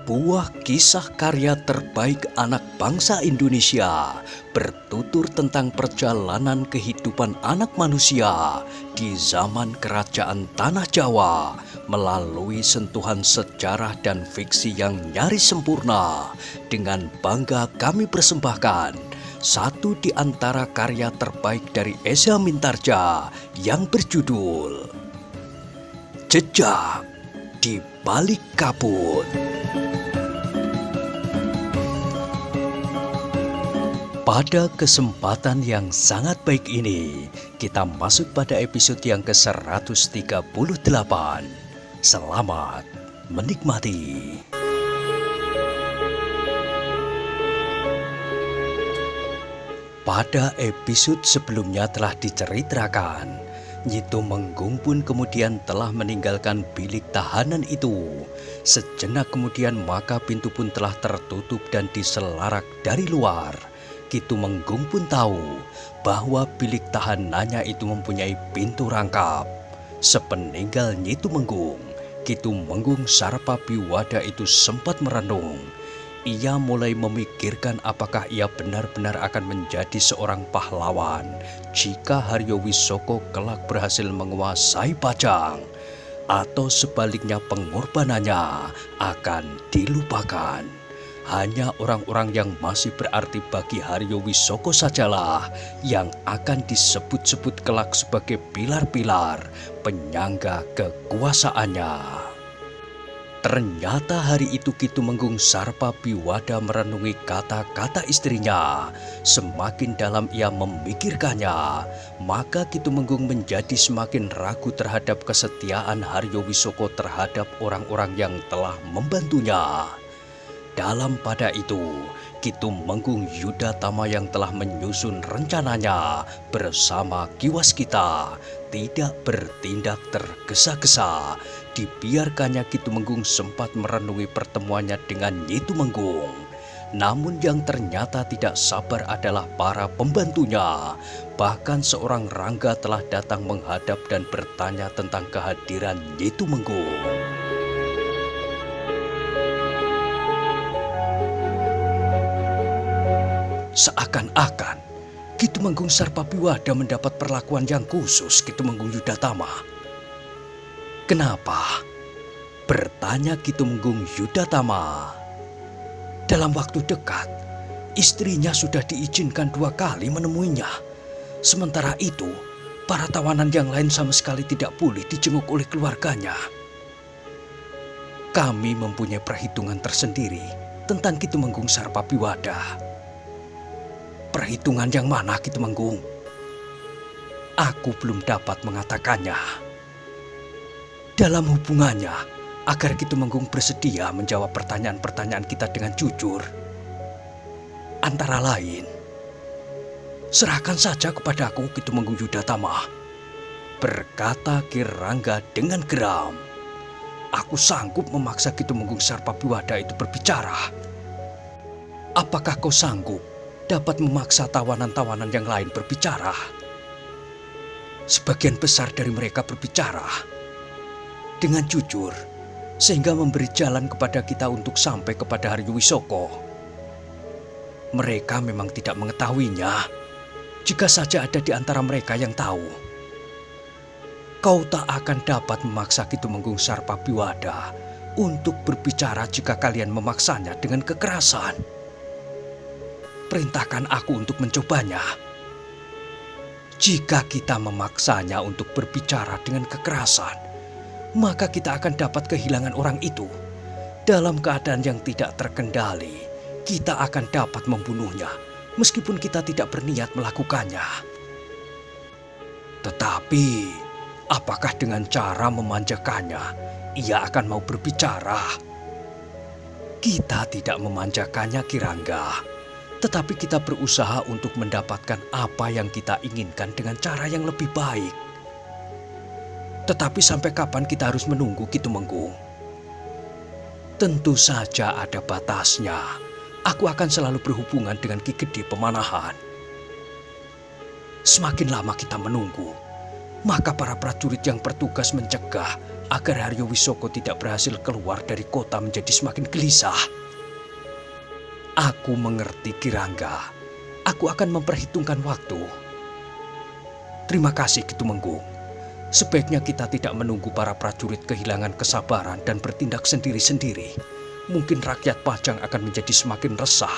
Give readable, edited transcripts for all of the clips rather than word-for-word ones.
Sebuah kisah karya terbaik anak bangsa Indonesia bertutur tentang perjalanan kehidupan anak manusia di zaman kerajaan Tanah Jawa melalui sentuhan sejarah dan fiksi yang nyaris sempurna. Dengan bangga kami persembahkan satu di antara karya terbaik dari Esa Mintarja yang berjudul Jejak di Balik Kabut. Pada kesempatan yang sangat baik ini, kita masuk pada episode yang ke-138. Selamat menikmati. Pada episode sebelumnya telah diceritakan, Nyi Tumenggung pun kemudian telah meninggalkan bilik tahanan itu. Sejenak kemudian maka pintu pun telah tertutup dan diselarak dari luar. Ki Tumenggung pun tahu bahwa bilik tahanannya itu mempunyai pintu rangkap. Sepeninggal Nyi Tumenggung, Ki Tumenggung Sarpabiwada itu sempat merenung. Ia mulai memikirkan apakah ia benar-benar akan menjadi seorang pahlawan jika Haryo Wisoko kelak berhasil menguasai Pajang, atau sebaliknya pengorbanannya akan dilupakan. Hanya orang-orang yang masih berarti bagi Haryo Wisoko sajalah yang akan disebut-sebut kelak sebagai pilar-pilar penyangga kekuasaannya. Ternyata hari itu Ki Tumenggung Sarpabiwada merenungi kata-kata istrinya. Semakin dalam ia memikirkannya, maka Ki Tumenggung menjadi semakin ragu terhadap kesetiaan Haryo Wisoko terhadap orang-orang yang telah membantunya. Dalam pada itu, Ki Tumenggung Yudatama yang telah menyusun rencananya bersama Ki Waskita tidak bertindak tergesa-gesa. Dibiarkannya Ki Tumenggung sempat merenungi pertemuannya dengan Nyi Tumenggung. Namun yang ternyata tidak sabar adalah para pembantunya. Bahkan seorang Rangga telah datang menghadap dan bertanya tentang kehadiran Nyi Tumenggung. Seakan-akan Ki Tumenggung Sarpabiwada mendapat perlakuan yang khusus Ki Tumenggung Yudatama. Kenapa? Bertanya Ki Tumenggung Yudatama. Dalam waktu dekat, istrinya sudah diizinkan 2 kali menemuinya. Sementara itu, para tawanan yang lain sama sekali tidak boleh dijenguk oleh keluarganya. Kami mempunyai perhitungan tersendiri tentang Ki Tumenggung Sarpabiwada. Perhitungan yang mana, Ki Tumenggung? Aku belum dapat mengatakannya. Dalam hubungannya, agar Ki Tumenggung bersedia menjawab pertanyaan-pertanyaan kita dengan jujur. Antara lain, serahkan saja kepadaku Ki Tumenggung Yudatama, berkata Ki Rangga dengan geram. Aku sanggup memaksa Ki Tumenggung Sarpabiwada itu berbicara. Apakah kau sanggup dapat memaksa tawanan-tawanan yang lain berbicara? Sebagian besar dari mereka berbicara dengan jujur, sehingga memberi jalan kepada kita untuk sampai kepada Haryo Wisoko. Mereka memang tidak mengetahuinya, jika saja ada di antara mereka yang tahu. Kau tak akan dapat memaksa Ki Tumenggung Sarpabiwada untuk berbicara jika kalian memaksanya dengan kekerasan. Perintahkan aku untuk mencobanya. Jika kita memaksanya untuk berbicara dengan kekerasan, maka kita akan dapat kehilangan orang itu. Dalam keadaan yang tidak terkendali, kita akan dapat membunuhnya, meskipun kita tidak berniat melakukannya. Tetapi, apakah dengan cara memanjakannya, ia akan mau berbicara? Kita tidak memanjakannya, Ki Rangga. Tetapi kita berusaha untuk mendapatkan apa yang kita inginkan dengan cara yang lebih baik. Tetapi sampai kapan kita harus menunggu, Ki Tumenggung? Tentu saja ada batasnya. Aku akan selalu berhubungan dengan Ki Gede Pemanahan. Semakin lama kita menunggu, Maka para prajurit yang bertugas mencegah agar Haryo Wisoko tidak berhasil keluar dari kota menjadi semakin gelisah. Aku mengerti Ki Rangga. Aku akan memperhitungkan waktu. Terima kasih Ki Tumenggung. Sebaiknya kita tidak menunggu para prajurit kehilangan kesabaran dan bertindak sendiri-sendiri. Mungkin rakyat Pajang akan menjadi semakin resah.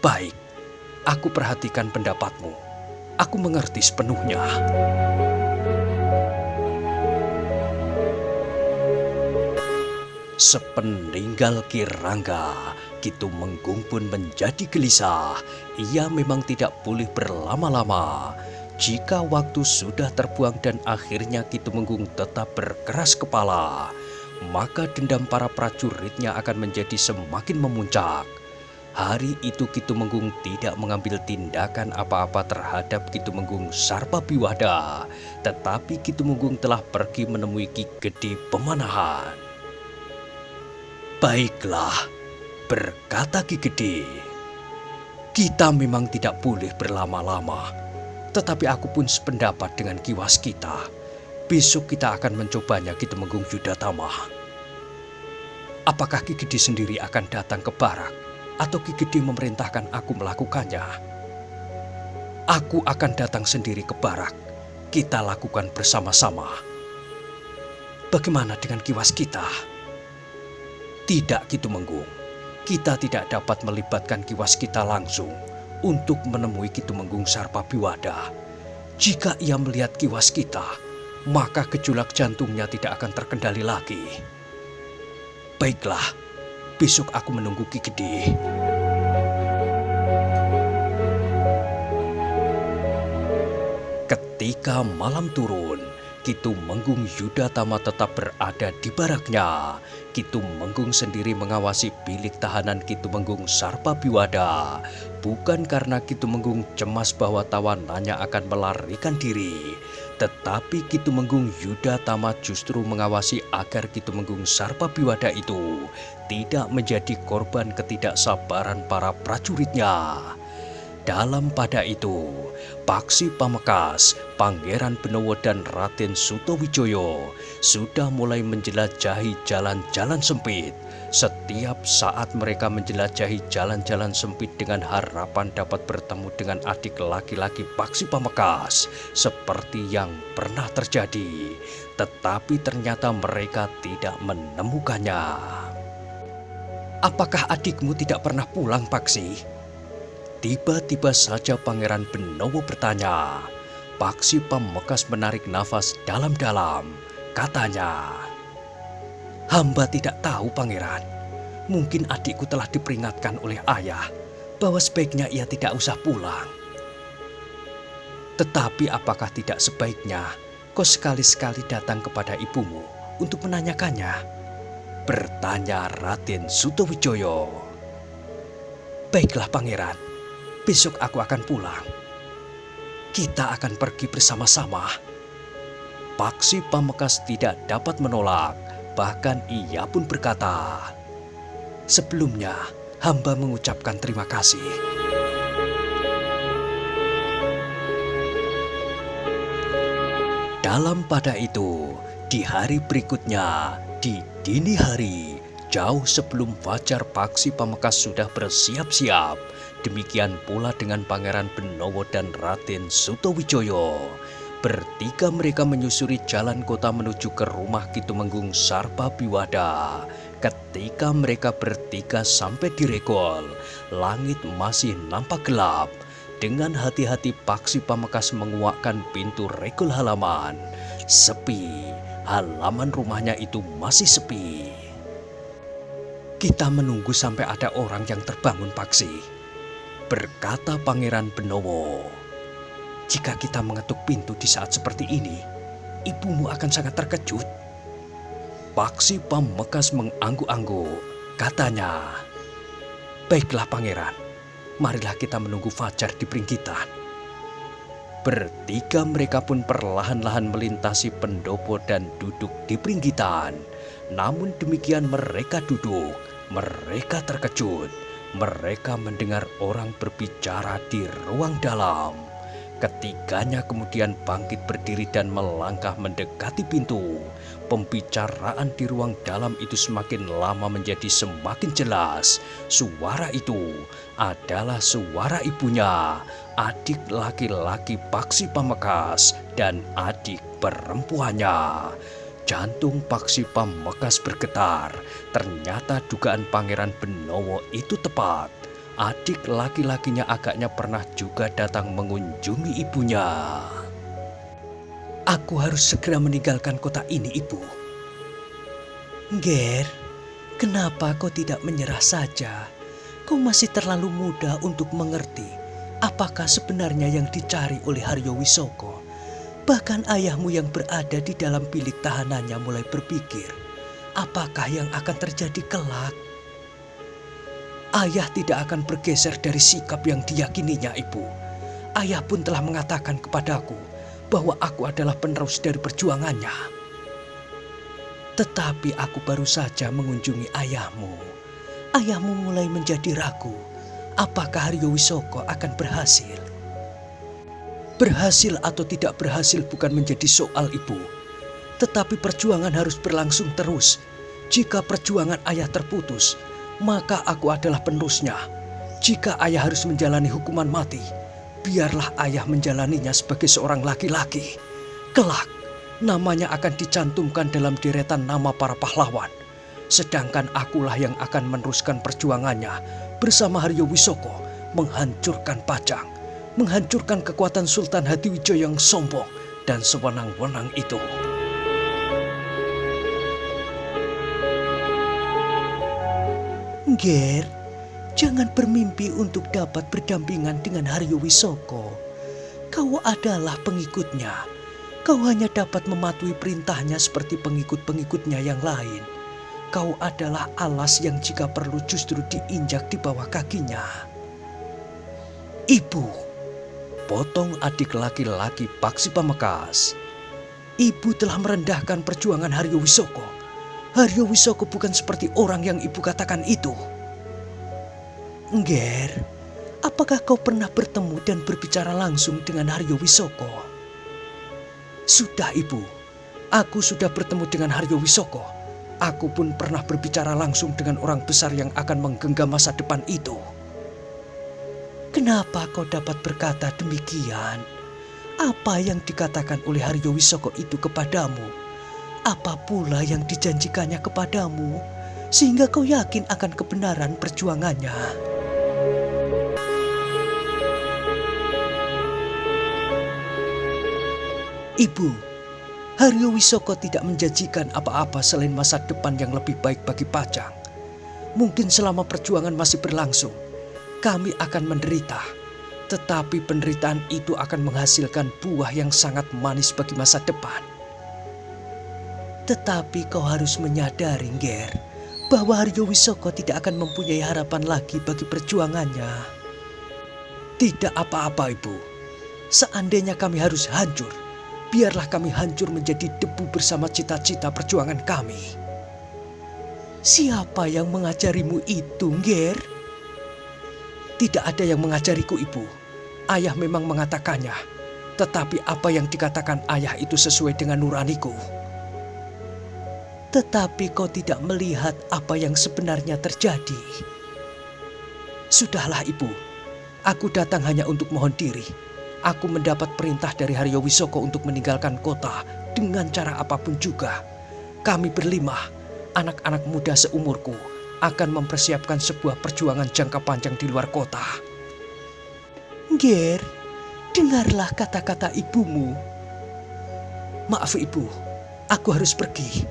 Baik, aku perhatikan pendapatmu. Aku mengerti sepenuhnya. Sepeninggal Ki Rangga, Ki Tumenggung pun menjadi gelisah. Ia memang tidak boleh berlama-lama. Jika waktu sudah terbuang dan akhirnya Ki Tumenggung tetap berkeras kepala, maka dendam para prajuritnya akan menjadi semakin memuncak. Hari itu Ki Tumenggung tidak mengambil tindakan apa-apa terhadap Ki Tumenggung Sarpabiwada, tetapi Ki Tumenggung telah pergi menemui Ki Gede Pemanahan. Baiklah, berkata Ki Gede, kita memang tidak boleh berlama-lama. Tetapi aku pun sependapat dengan Ki Waskita. Besok kita akan mencobanya Ki Tumenggung Yudatama. Apakah Ki Gede sendiri akan datang ke barak? Atau Ki Gede memerintahkan aku melakukannya? Aku akan datang sendiri ke barak. Kita lakukan bersama-sama. Bagaimana dengan Ki Waskita? Tidak Ki Tumenggung. Kita tidak dapat melibatkan Ki Waskita langsung untuk menemui Ki Tumenggung Sarpabiwada. Jika ia melihat Ki Waskita, maka gejolak jantungnya tidak akan terkendali lagi. Baiklah, besok aku menunggu Ki Gede. Ketika malam turun, Ki Tumenggung Yudatama tetap berada di baraknya. Ki Tumenggung sendiri mengawasi bilik tahanan Ki Tumenggung Sarpabiwada. Bukan karena Ki Tumenggung cemas bahwa tawanannya akan melarikan diri, tetapi Ki Tumenggung Yudatama justru mengawasi agar Ki Tumenggung Sarpabiwada itu tidak menjadi korban ketidaksabaran para prajuritnya. Dalam pada itu, Paksi Pamekas, Pangeran Benowo dan Raden Sutowijoyo sudah mulai menjelajahi jalan-jalan sempit. Setiap saat mereka menjelajahi jalan-jalan sempit dengan harapan dapat bertemu dengan adik laki-laki Paksi Pamekas seperti yang pernah terjadi. Tetapi ternyata mereka tidak menemukannya. Apakah adikmu tidak pernah pulang, Paksi? Tiba-tiba saja Pangeran Benowo bertanya. Paksi Pamekas menarik nafas dalam-dalam. Katanya, hamba tidak tahu, Pangeran. Mungkin adikku telah diperingatkan oleh ayah bahwa sebaiknya ia tidak usah pulang. Tetapi apakah tidak sebaiknya kau sekali-sekali datang kepada ibumu untuk menanyakannya? Bertanya Raden Sutowijoyo. Baiklah, Pangeran. Besok aku akan pulang. Kita akan pergi bersama-sama. Paksi Pamekas tidak dapat menolak. Bahkan ia pun berkata, sebelumnya hamba mengucapkan terima kasih. Dalam pada itu, di hari berikutnya, di dini hari, jauh sebelum fajar, Paksi Pamekas sudah bersiap-siap. Demikian pula dengan Pangeran Benowo dan Raden Sutowijoyo. Bertiga mereka menyusuri jalan kota menuju ke rumah Ki Tumenggung Sarpabiwada. Ketika mereka bertiga sampai di Regol, langit masih nampak gelap. Dengan hati-hati Paksi Pamekas menguakkan pintu Regol halaman. Sepi, halaman rumahnya itu masih sepi. Kita menunggu sampai ada orang yang terbangun, Paksi. Berkata Pangeran Benowo, jika kita mengetuk pintu di saat seperti ini, ibumu akan sangat terkejut. Paksi Pamekas mengangguk-angguk. Katanya, baiklah Pangeran, marilah kita menunggu fajar di Pringgitan. Bertiga mereka pun perlahan-lahan melintasi pendopo dan duduk di Pringgitan. Namun demikian mereka duduk, mereka terkejut. Mereka mendengar orang berbicara di ruang dalam. Ketiganya kemudian bangkit berdiri dan melangkah mendekati pintu. Pembicaraan di ruang dalam itu semakin lama menjadi semakin jelas. Suara itu adalah suara ibunya, adik laki-laki Paksi Pamekasan dan adik perempuannya. Jantung Paksi Pamekasan bergetar. Ternyata dugaan Pangeran Benowo itu tepat. Adik laki-lakinya agaknya pernah juga datang mengunjungi ibunya. Aku harus segera meninggalkan kota ini, Ibu. Ger, kenapa kau tidak menyerah saja? Kau masih terlalu muda untuk mengerti apakah sebenarnya yang dicari oleh Haryo Wisoko. Bahkan ayahmu yang berada di dalam bilik tahanannya mulai berpikir, apakah yang akan terjadi kelak? Ayah tidak akan bergeser dari sikap yang diyakininya, Ibu. Ayah pun telah mengatakan kepadaku bahwa aku adalah penerus dari perjuangannya. Tetapi aku baru saja mengunjungi ayahmu. Ayahmu mulai menjadi ragu apakah Haryo Wisoko akan berhasil. Berhasil atau tidak berhasil bukan menjadi soal, Ibu. Tetapi perjuangan harus berlangsung terus. Jika perjuangan ayah terputus, maka aku adalah penerusnya. Jika ayah harus menjalani hukuman mati, biarlah ayah menjalaninya sebagai seorang laki-laki. Kelak, namanya akan dicantumkan dalam deretan nama para pahlawan. Sedangkan akulah yang akan meneruskan perjuangannya bersama Haryo Wisoko, menghancurkan Pajang, menghancurkan kekuatan Sultan Hadiwijaya yang sombong dan sewenang-wenang itu. Ger, jangan bermimpi untuk dapat berdampingan dengan Haryo Wisoko. Kau adalah pengikutnya. Kau hanya dapat mematuhi perintahnya seperti pengikut-pengikutnya yang lain. Kau adalah alas yang jika perlu justru diinjak di bawah kakinya. Ibu, potong adik laki-laki Paksi Pamekasan. Ibu telah merendahkan perjuangan Haryo Wisoko. Haryo Wisoko bukan seperti orang yang ibu katakan itu. Ger, apakah kau pernah bertemu dan berbicara langsung dengan Haryo Wisoko? Sudah, Ibu. Aku sudah bertemu dengan Haryo Wisoko. Aku pun pernah berbicara langsung dengan orang besar yang akan menggenggam masa depan itu. Kenapa kau dapat berkata demikian? Apa yang dikatakan oleh Haryo Wisoko itu kepadamu? Apa pula yang dijanjikannya kepadamu, sehingga kau yakin akan kebenaran perjuangannya? Ibu, Haryo Wisoko tidak menjanjikan apa-apa selain masa depan yang lebih baik bagi Pajang. Mungkin selama perjuangan masih berlangsung, kami akan menderita. Tetapi penderitaan itu akan menghasilkan buah yang sangat manis bagi masa depan. Tetapi kau harus menyadari, Ger, bahwa Haryo Wisoko tidak akan mempunyai harapan lagi bagi perjuangannya. Tidak apa-apa, Ibu. Seandainya kami harus hancur, biarlah kami hancur menjadi debu bersama cita-cita perjuangan kami. Siapa yang mengajarimu itu, Ger? Tidak ada yang mengajariku, Ibu. Ayah memang mengatakannya. Tetapi apa yang dikatakan ayah itu sesuai dengan nuraniku. Tetapi kau tidak melihat apa yang sebenarnya terjadi. Sudahlah, Ibu. Aku datang hanya untuk mohon diri. Aku mendapat perintah dari Haryo Wisoko untuk meninggalkan kota dengan cara apapun juga. Kami berlima, anak-anak muda seumurku, akan mempersiapkan sebuah perjuangan jangka panjang di luar kota. Ger, dengarlah kata-kata ibumu. Maaf, Ibu. Aku harus pergi.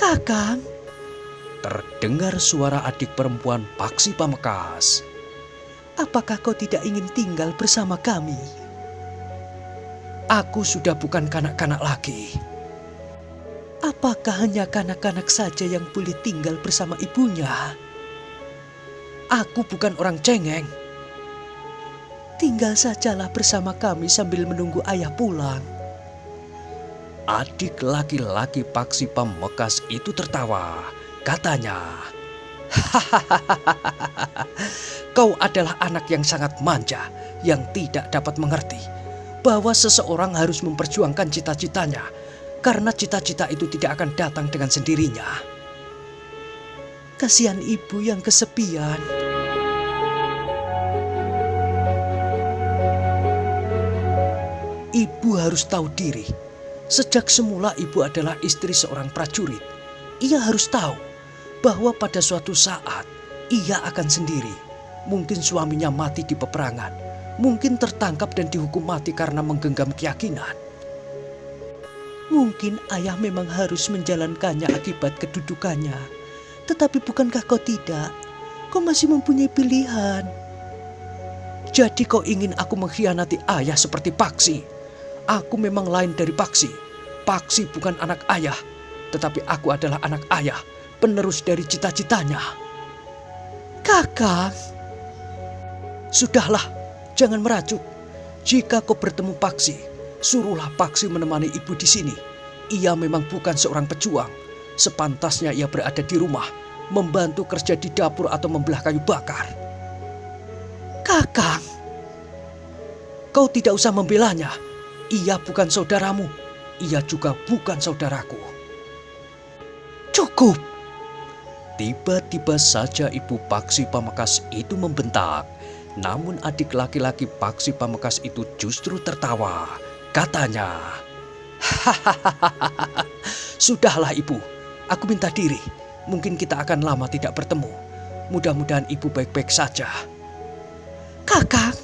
Kakang, terdengar suara adik perempuan Paksi Pamekasan. Apakah kau tidak ingin tinggal bersama kami? Aku sudah bukan kanak-kanak lagi. Apakah hanya kanak-kanak saja yang boleh tinggal bersama ibunya? Aku bukan orang cengeng. Tinggal sajalah bersama kami sambil menunggu ayah pulang. Adik laki-laki Paksi Pamekasan itu tertawa. Katanya, Kau adalah anak yang sangat manja, yang tidak dapat mengerti bahwa seseorang harus memperjuangkan cita-citanya, karena cita-cita itu tidak akan datang dengan sendirinya. Kasihan ibu yang kesepian. Ibu harus tahu diri. Sejak semula ibu adalah istri seorang prajurit. Ia harus tahu bahwa pada suatu saat ia akan sendiri. Mungkin suaminya mati di peperangan. Mungkin tertangkap dan dihukum mati karena menggenggam keyakinan. Mungkin ayah memang harus menjalankannya akibat kedudukannya. Tetapi bukankah kau tidak? Kau masih mempunyai pilihan. Jadi kau ingin aku mengkhianati ayah seperti Paksi? Aku memang lain dari Paksi. Paksi bukan anak ayah, tetapi aku adalah anak ayah, penerus dari cita-citanya. Kakak, sudahlah, jangan merajuk. Jika kau bertemu Paksi, suruhlah Paksi menemani ibu di sini. Ia memang bukan seorang pejuang. Sepantasnya ia berada di rumah, membantu kerja di dapur atau membelah kayu bakar. Kakak, kau tidak usah membelanya. Ia bukan saudaramu. Ia juga bukan saudaraku. Cukup. Tiba-tiba saja ibu Paksi Pamekasan itu membentak. Namun adik laki-laki Paksi Pamekasan itu justru tertawa. Katanya, "Hahaha, sudahlah ibu. Aku minta diri. Mungkin kita akan lama tidak bertemu. Mudah-mudahan ibu baik-baik saja." Kakak,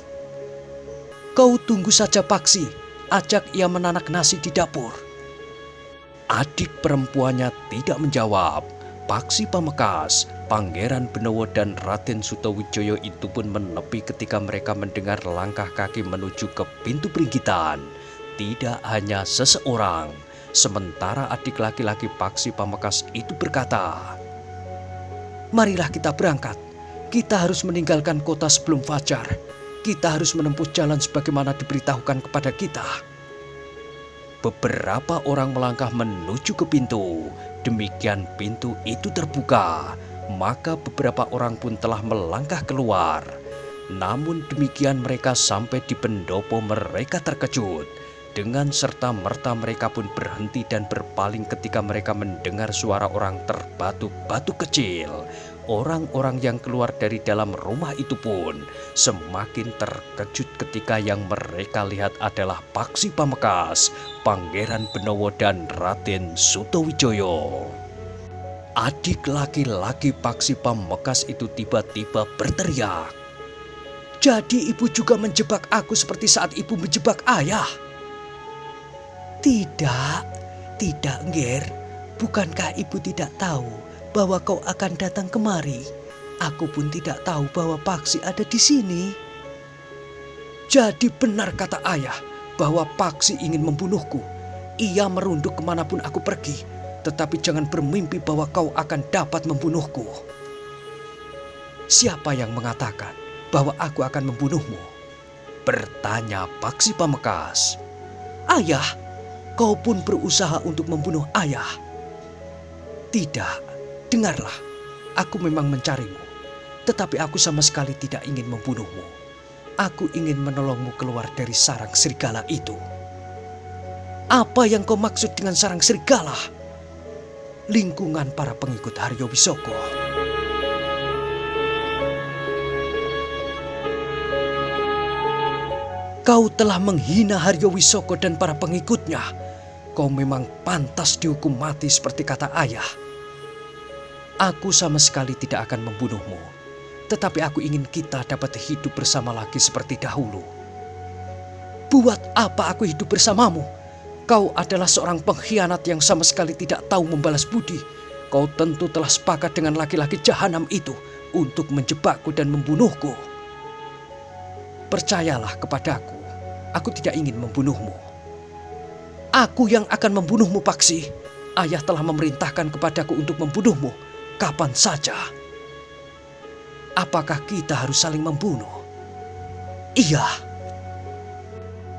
kau tunggu saja Paksi. Ajak ia menanak nasi di dapur. Adik perempuannya tidak menjawab. Paksi Pamekasan, Pangeran Benowo dan Raden Sutawijaya itu pun menepi ketika mereka mendengar langkah kaki menuju ke pintu peringgitan. Tidak hanya seseorang. Sementara adik laki-laki Paksi Pamekasan itu berkata, "Marilah kita berangkat. Kita harus meninggalkan kota sebelum fajar. Kita harus menempuh jalan sebagaimana diberitahukan kepada kita." Beberapa orang melangkah menuju ke pintu. Demikian pintu itu terbuka. Maka beberapa orang pun telah melangkah keluar. Namun demikian mereka sampai di pendopo mereka terkejut. Dengan serta-merta mereka pun berhenti dan berpaling ketika mereka mendengar suara orang terbatuk-batuk kecil. Orang-orang yang keluar dari dalam rumah itu pun semakin terkejut ketika yang mereka lihat adalah Paksi Pamekasan, Pangeran Benowo dan Raden Sutawijaya. Adik laki-laki Paksi Pamekasan itu tiba-tiba berteriak, "Jadi ibu juga menjebak aku seperti saat ibu menjebak ayah?" Tidak, Nger. Bukankah ibu tidak tahu bahwa kau akan datang kemari? Aku pun tidak tahu bahwa Paksi ada di sini. Jadi benar kata ayah bahwa Paksi ingin membunuhku. Ia merunduk kemanapun aku pergi. Tetapi jangan bermimpi bahwa kau akan dapat membunuhku. Siapa yang mengatakan bahwa aku akan membunuhmu? Bertanya Paksi Pamekasan. Ayah, kau pun berusaha untuk membunuh ayah. Tidak, dengarlah, aku memang mencarimu. Tetapi aku sama sekali tidak ingin membunuhmu. Aku ingin menolongmu keluar dari sarang serigala itu. Apa yang kau maksud dengan sarang serigala? Lingkungan para pengikut Haryo Wisoko. Kau telah menghina Haryo Wisoko dan para pengikutnya. Kau memang pantas dihukum mati seperti kata ayah. Aku sama sekali tidak akan membunuhmu. Tetapi aku ingin kita dapat hidup bersama lagi seperti dahulu. Buat apa aku hidup bersamamu? Kau adalah seorang pengkhianat yang sama sekali tidak tahu membalas budi. Kau tentu telah sepakat dengan laki-laki jahanam itu untuk menjebakku dan membunuhku. Percayalah kepadaku, aku tidak ingin membunuhmu. Aku yang akan membunuhmu, Paksi. Ayah telah memerintahkan kepadaku untuk membunuhmu kapan saja. Apakah kita harus saling membunuh? Iya.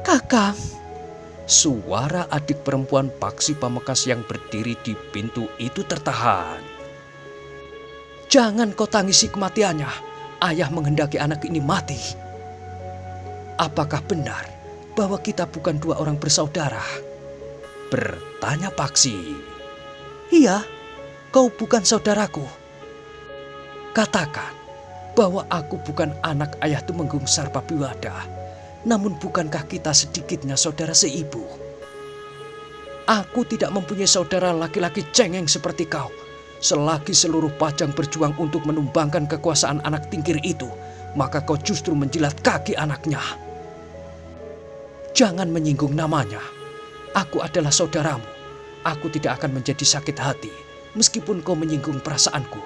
Kakang. Suara adik perempuan Paksi Pamekasan yang berdiri di pintu itu tertahan. Jangan kau tangisi kematiannya. Ayah menghendaki anak ini mati. Apakah benar bahwa kita bukan dua orang bersaudara? Bertanya Paksi. Iya, kau bukan saudaraku. Katakan bahwa aku bukan anak ayah Tumenggung Sarpabiwada. Namun bukankah kita sedikitnya saudara seibu? Aku tidak mempunyai saudara laki-laki cengeng seperti kau. Selagi seluruh Pajang berjuang untuk menumbangkan kekuasaan anak tingkir itu, maka kau justru menjilat kaki anaknya. Jangan menyinggung namanya. Aku adalah saudaramu. Aku tidak akan menjadi sakit hati meskipun kau menyinggung perasaanku.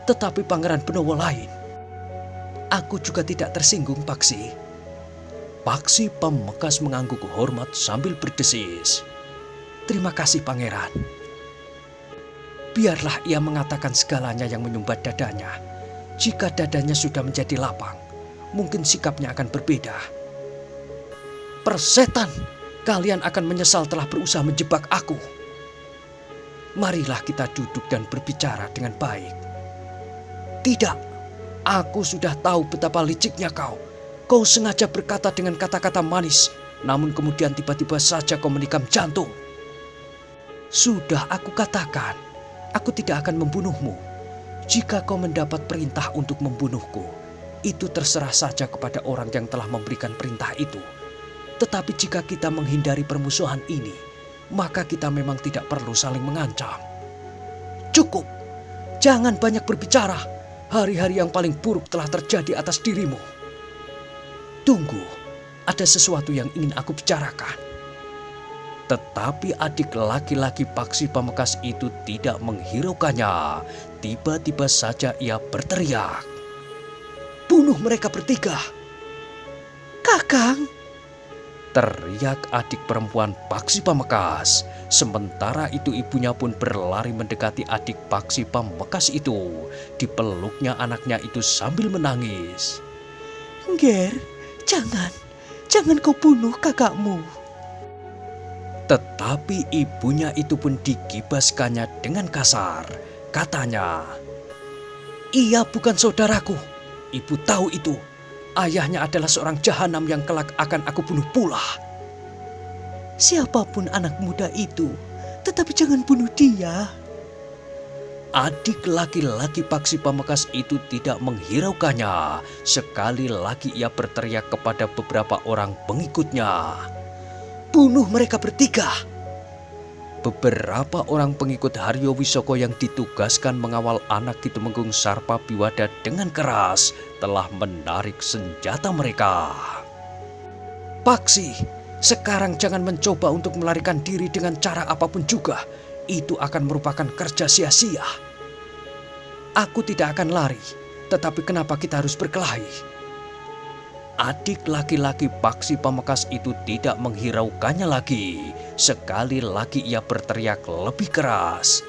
Tetapi Pangeran Benowo lain. Aku juga tidak tersinggung, Paksi. Paksi Pamekasan mengangguk hormat sambil berdesis. Terima kasih, Pangeran. Biarlah ia mengatakan segalanya yang menyumbat dadanya. Jika dadanya sudah menjadi lapang, mungkin sikapnya akan berbeda. Persetan, kalian akan menyesal telah berusaha menjebak aku. Marilah kita duduk dan berbicara dengan baik. Tidak, aku sudah tahu betapa liciknya kau. Kau sengaja berkata dengan kata-kata manis, namun kemudian tiba-tiba saja kau menikam jantung. Sudah aku katakan, aku tidak akan membunuhmu. Jika kau mendapat perintah untuk membunuhku, itu terserah saja kepada orang yang telah memberikan perintah itu. Tetapi jika kita menghindari permusuhan ini, maka kita memang tidak perlu saling mengancam. Cukup, jangan banyak berbicara. Hari-hari yang paling buruk telah terjadi atas dirimu. Tunggu, ada sesuatu yang ingin aku bicarakan. Tetapi adik laki-laki Paksi Pamekasan itu tidak menghiraukannya. Tiba-tiba saja ia berteriak. Bunuh mereka bertiga. Kakang! Teriak adik perempuan Paksi Pamekasan. Sementara itu ibunya pun berlari mendekati adik Paksi Pamekasan itu. Dipeluknya anaknya itu sambil menangis. Nger, jangan kau bunuh kakakmu. Tetapi ibunya itu pun digibaskannya dengan kasar. Katanya, ia bukan saudaraku. Ibu tahu itu. Ayahnya adalah seorang jahanam yang kelak akan aku bunuh pula. Siapapun anak muda itu, tetapi jangan bunuh dia. Adik laki-laki Paksi Pamekasan itu tidak menghiraukannya. Sekali lagi ia berteriak kepada beberapa orang pengikutnya. Bunuh mereka bertiga. Beberapa orang pengikut Haryo Wisoko yang ditugaskan mengawal anak Ki Tumenggung Sarpabiwada dengan keras telah menarik senjata mereka. Paksi, sekarang jangan mencoba untuk melarikan diri dengan cara apapun juga. Itu akan merupakan kerja sia-sia. Aku tidak akan lari, tetapi kenapa kita harus berkelahi? Adik laki-laki Paksi Pamekasan itu tidak menghiraukannya lagi. Sekali lagi ia berteriak lebih keras.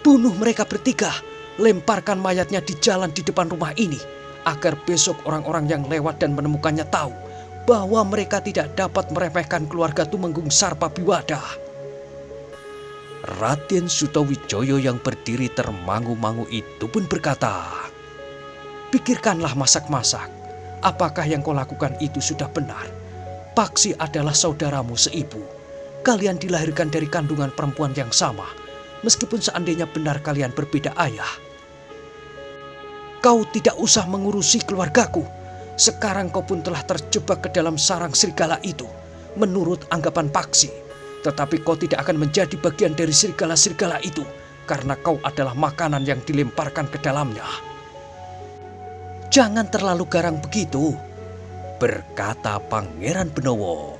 Bunuh mereka bertiga, lemparkan mayatnya di jalan di depan rumah ini, agar besok orang-orang yang lewat dan menemukannya tahu bahwa mereka tidak dapat meremehkan keluarga Tumenggung Sarpabiwada. Raden Sutawijoyo yang berdiri termangu-mangu itu pun berkata, pikirkanlah masak-masak. Apakah yang kau lakukan itu sudah benar? Paksi adalah saudaramu seibu. Kalian dilahirkan dari kandungan perempuan yang sama. Meskipun seandainya benar kalian berbeda ayah. Kau tidak usah mengurusi keluargaku. Sekarang kau pun telah terjebak ke dalam sarang serigala itu. Menurut anggapan Paksi. Tetapi kau tidak akan menjadi bagian dari serigala-serigala itu. Karena kau adalah makanan yang dilemparkan ke dalamnya. Jangan terlalu garang begitu, berkata Pangeran Benowo.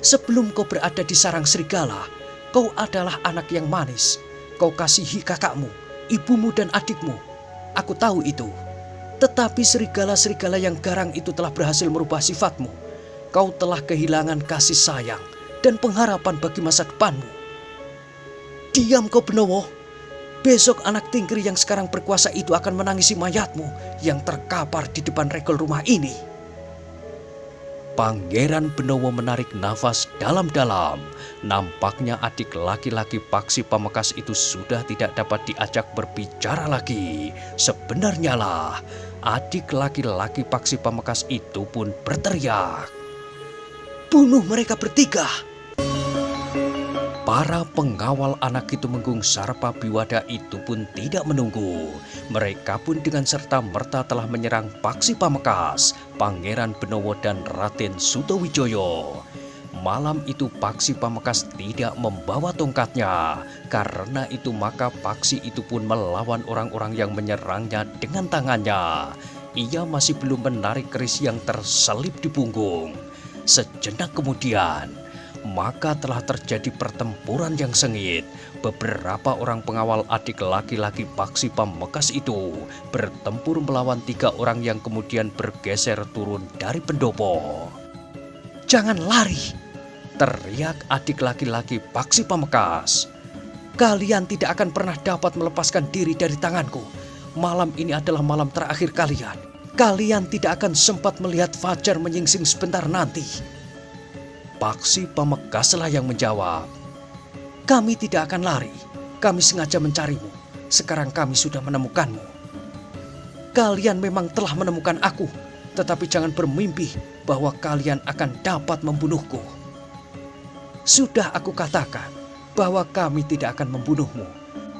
Sebelum kau berada di sarang serigala, kau adalah anak yang manis. Kau kasihi kakakmu, ibumu dan adikmu. Aku tahu itu. Tetapi serigala-serigala yang garang itu telah berhasil merubah sifatmu. Kau telah kehilangan kasih sayang dan pengharapan bagi masa depanmu. Diam kau Benowo. Besok anak tingkir yang sekarang berkuasa itu akan menangisi mayatmu yang terkapar di depan regel rumah ini. Pangeran Benowo menarik nafas dalam-dalam. Nampaknya adik laki-laki Paksi Pamekasan itu sudah tidak dapat diajak berbicara lagi. Sebenarnya lah, adik laki-laki Paksi Pamekasan itu pun berteriak, "Bunuh mereka bertiga!" Para pengawal Anak Kitumenggung Sarpabiwada itu pun tidak menunggu. Mereka pun dengan serta-merta telah menyerang Paksi Pamekasan, Pangeran Benowo dan Raden Sutawijaya. Malam itu Paksi Pamekasan tidak membawa tongkatnya. Karena itu maka Paksi itu pun melawan orang-orang yang menyerangnya dengan tangannya. Ia masih belum menarik keris yang terselip di punggung. Sejenak kemudian, maka telah terjadi pertempuran yang sengit. Beberapa orang pengawal adik laki-laki Paksi Pamekasan itu bertempur melawan 3 orang yang kemudian bergeser turun dari pendopo. "Jangan lari!" teriak adik laki-laki Paksi Pamekasan. "Kalian tidak akan pernah dapat melepaskan diri dari tanganku. Malam ini adalah malam terakhir kalian. Kalian tidak akan sempat melihat fajar menyingsing sebentar nanti." Paksi Pamekasanlah yang menjawab, "Kami tidak akan lari. Kami sengaja mencarimu. Sekarang kami sudah menemukanmu. Kalian memang telah menemukan aku, tetapi jangan bermimpi bahwa kalian akan dapat membunuhku. Sudah aku katakan bahwa kami tidak akan membunuhmu.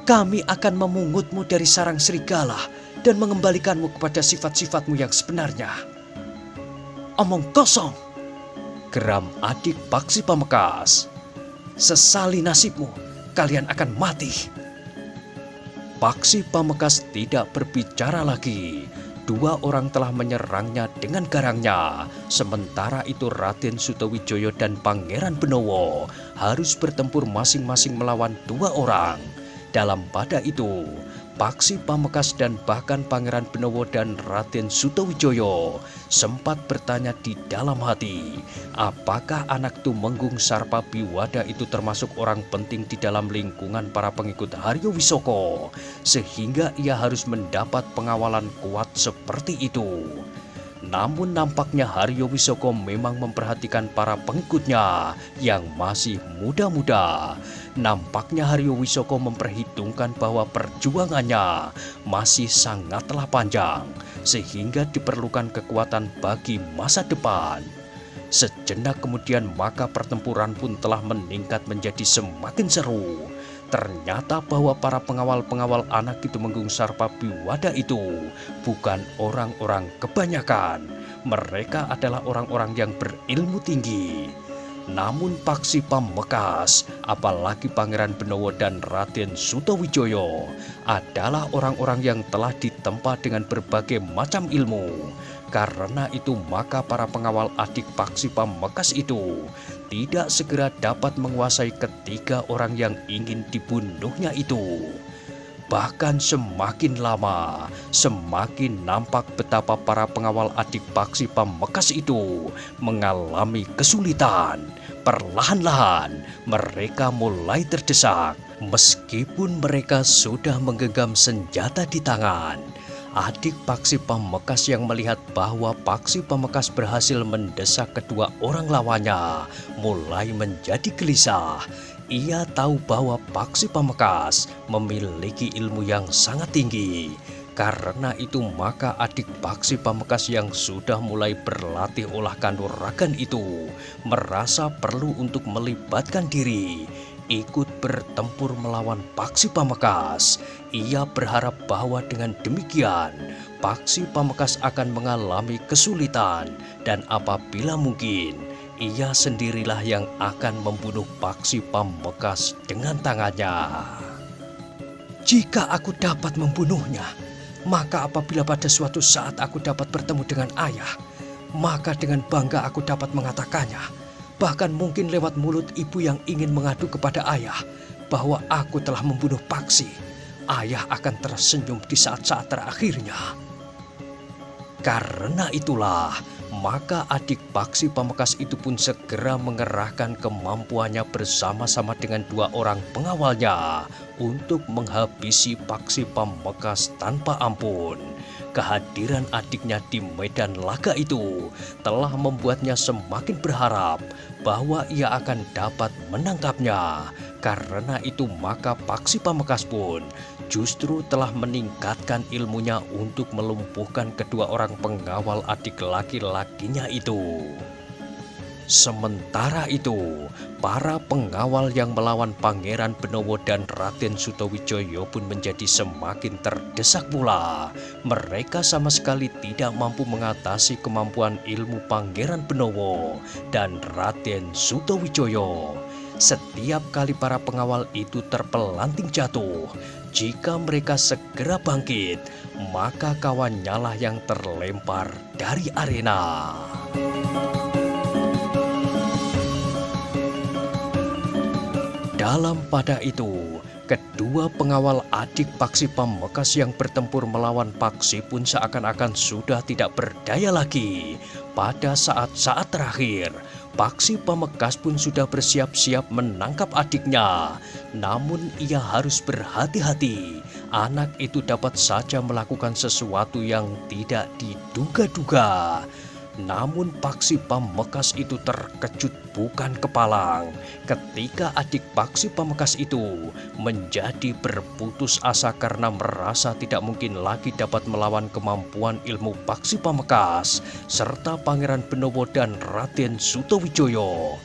Kami akan memungutmu dari sarang serigala dan mengembalikanmu kepada sifat-sifatmu yang sebenarnya." "Omong kosong!" geram adik Paksi Pamekasan. "Sesali nasibmu, kalian akan mati." Paksi Pamekasan tidak berbicara lagi. 2 orang telah menyerangnya dengan garangnya. Sementara itu Raden Sutawijaya dan Pangeran Benowo harus bertempur masing-masing melawan 2 orang. Dalam pada itu, Paksi Pamekasan dan bahkan Pangeran Benowo dan Raden Sutawijaya sempat bertanya di dalam hati, apakah Anak Tumenggung Sarpabiwada itu termasuk orang penting di dalam lingkungan para pengikut Haryo Wisoko, sehingga ia harus mendapat pengawalan kuat seperti itu. Namun nampaknya Haryo Wisoko memang memperhatikan para pengikutnya yang masih muda-muda. Nampaknya Haryo Wisoko memperhitungkan bahwa perjuangannya masih sangatlah panjang, sehingga diperlukan kekuatan bagi masa depan. Sejenak kemudian maka pertempuran pun telah meningkat menjadi semakin seru. Ternyata bahwa para pengawal-pengawal Anak Kitumenggung Sarpabiwada itu bukan orang-orang kebanyakan. Mereka adalah orang-orang yang berilmu tinggi. Namun Paksi Pamekasan, apalagi Pangeran Benowo dan Raden Sutawijaya adalah orang-orang yang telah ditempa dengan berbagai macam ilmu. Karena itu maka para pengawal adik Paksi Pamekasan itu tidak segera dapat menguasai ketiga orang yang ingin dibunuhnya itu. Bahkan semakin lama, semakin nampak betapa para pengawal adik Paksi Pamekasan itu mengalami kesulitan. Perlahan-lahan mereka mulai terdesak. Meskipun mereka sudah menggenggam senjata di tangan, adik Paksi Pamekasan yang melihat bahwa Paksi Pamekasan berhasil mendesak kedua orang lawannya mulai menjadi gelisah. Ia tahu bahwa Paksi Pamekasan memiliki ilmu yang sangat tinggi. Karena itu maka adik Paksi Pamekasan yang sudah mulai berlatih olah kanuragan itu merasa perlu untuk melibatkan diri, ikut bertempur melawan Paksi Pamekasan. Ia berharap bahwa dengan demikian Paksi Pamekasan akan mengalami kesulitan, dan apabila mungkin ia sendirilah yang akan membunuh Paksi Pamekasan dengan tangannya. "Jika aku dapat membunuhnya, maka apabila pada suatu saat aku dapat bertemu dengan ayah, maka dengan bangga aku dapat mengatakannya. Bahkan mungkin lewat mulut ibu yang ingin mengadu kepada ayah bahwa aku telah membunuh Paksi. Ayah akan tersenyum di saat-saat terakhirnya." Karena itulah, maka adik Paksi Pamekasan itu pun segera mengerahkan kemampuannya bersama-sama dengan 2 orang pengawalnya untuk menghabisi Paksi Pamekasan tanpa ampun. kehadiran adiknya di medan laga itu telah membuatnya semakin berharap bahwa ia akan dapat menangkapnya. Karena itu maka Paksi Pamekasan pun justru telah meningkatkan ilmunya untuk melumpuhkan kedua orang pengawal adik laki-lakinya itu. Sementara itu, para pengawal yang melawan Pangeran Benowo dan Raden Sutawijaya pun menjadi semakin terdesak pula. Mereka sama sekali tidak mampu mengatasi kemampuan ilmu Pangeran Benowo dan Raden Sutawijaya. Setiap kali para pengawal itu terpelanting jatuh, jika mereka segera bangkit, maka kawannya lah yang terlempar dari arena. Dalam pada itu, kedua pengawal adik Paksi Pamekasan yang bertempur melawan Paksi pun seakan-akan sudah tidak berdaya lagi. Pada saat-saat terakhir, Paksi Pamekasan pun sudah bersiap-siap menangkap adiknya. Namun ia harus berhati-hati. Anak itu dapat saja melakukan sesuatu yang tidak diduga-duga. Namun Paksi Pamekasan itu terkejut bukan kepalang ketika adik Paksi Pamekasan itu menjadi berputus asa karena merasa tidak mungkin lagi dapat melawan kemampuan ilmu Paksi Pamekasan serta Pangeran Benowo dan Raden Sutawijaya.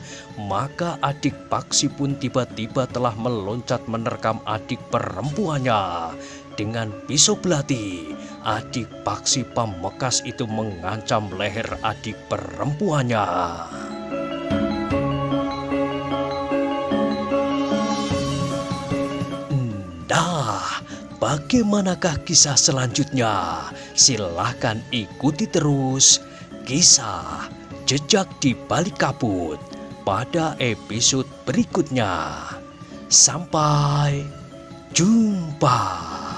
Maka adik Paksi pun tiba-tiba telah meloncat menerkam adik perempuannya. Dengan pisau belati, adik Paksi Pamekasan itu mengancam leher adik perempuannya. Nah, bagaimanakah kisah selanjutnya? Silahkan ikuti terus kisah Jejak di Balik Kabut pada episode berikutnya. Sampai jumpa.